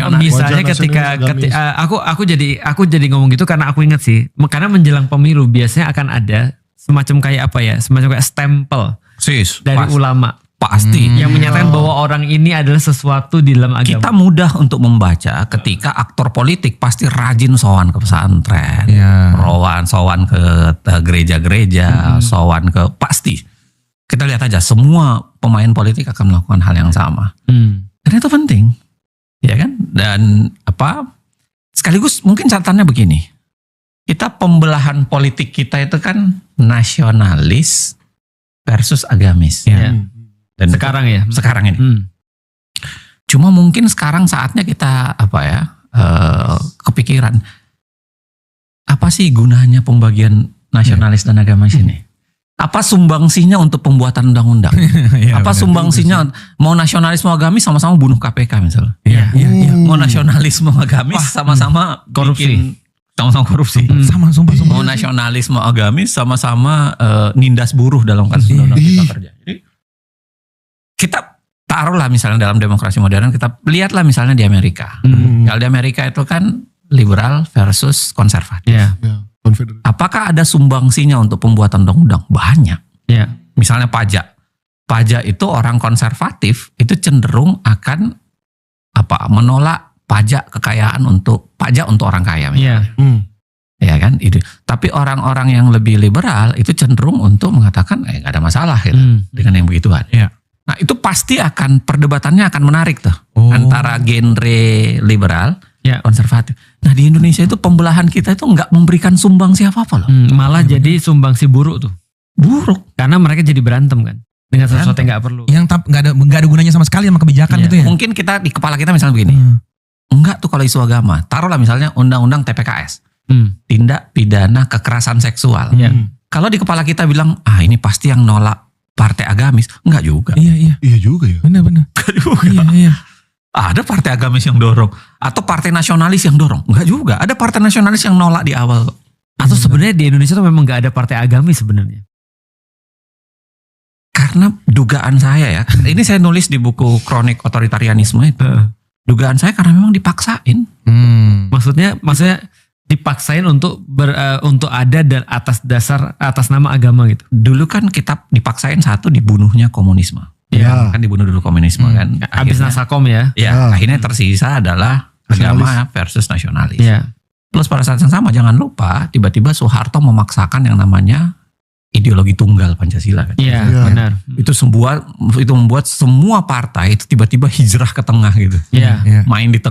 misalnya aku jadi ngomong gitu karena aku ingat sih, karena menjelang pemilu biasanya akan ada semacam kayak apa ya, semacam kayak stempel dari ulama. Pasti. Yang menyatakan bahwa orang ini adalah sesuatu di dalam agama. Kita mudah untuk membaca ketika aktor politik pasti rajin sowan ke pesantren, sowan ke gereja-gereja, sowan ke pasti. Kita lihat aja semua pemain politik akan melakukan hal yang sama. Karena itu penting. Ya kan? Dan sekaligus mungkin catatannya begini. Kita pembelahan politik kita itu kan nasionalis versus agamis. Dan sekarang sekarang ini. Cuma mungkin sekarang saatnya kita kepikiran apa sih gunanya pembagian nasionalis dan agamis ini? Apa sumbangsinya untuk pembuatan undang-undang? Apa sumbangsinya mau nasionalis mau agamis sama-sama bunuh KPK misalnya? Mau nasionalis mau agamis sama-sama korupsi. Sama-sama korupsi. Mau nasionalis mau agamis sama-sama nindas buruh dalam kasus undang-undang Cipta Kerja. Jadi kita taruhlah misalnya dalam demokrasi modern, kita lihatlah misalnya di Amerika. Kalau di Amerika itu kan liberal versus konservatif. Apakah ada sumbangsinya untuk pembuatan undang-undang? Banyak. Misalnya pajak. Pajak itu orang konservatif itu cenderung akan menolak pajak kekayaan untuk orang kaya. Ya kan itu. Tapi orang-orang yang lebih liberal itu cenderung untuk mengatakan nggak ada masalah gitu dengan yang begituan. Nah itu pasti perdebatannya akan menarik tuh antara genre liberal, konservatif. Nah di Indonesia itu pembelahan kita itu nggak memberikan sumbang siapa-apa loh. Malah jadi sumbangsi buruk tuh. Buruk. Karena mereka jadi berantem kan dengan sesuatu yang nggak perlu. Yang nggak ada gunanya sama sekali sama kebijakan gitu ya. Mungkin kita di kepala kita misalnya begini. Enggak tuh kalau isu agama. Taruhlah misalnya undang-undang TPKS. Tindak pidana kekerasan seksual. Kalau di kepala kita bilang ini pasti yang nolak partai agamis, enggak juga. Iya juga ya. Benar. Enggak juga. Iya. Ada partai agamis yang dorong atau partai nasionalis yang dorong, enggak juga. Ada partai nasionalis yang nolak di awal. Atau sebenarnya di Indonesia tuh memang enggak ada partai agamis sebenarnya. Karena dugaan saya ya, ini saya nulis di buku Kronik Otoritarianisme itu. Dugaan saya karena memang dipaksain. Maksudnya dipaksain untuk ada dan atas nama agama gitu. Dulu kan kita dipaksain dibunuhnya komunisme. Kan dibunuh dulu komunisme kan. Habis Nasakom ya. Akhirnya tersisa adalah agama versus nasionalis. Plus pada saat yang sama jangan lupa tiba-tiba Soeharto memaksakan yang namanya ideologi tunggal Pancasila kan. Benar. Itu membuat semua partai itu tiba-tiba hijrah ke tengah gitu. Main di tengah.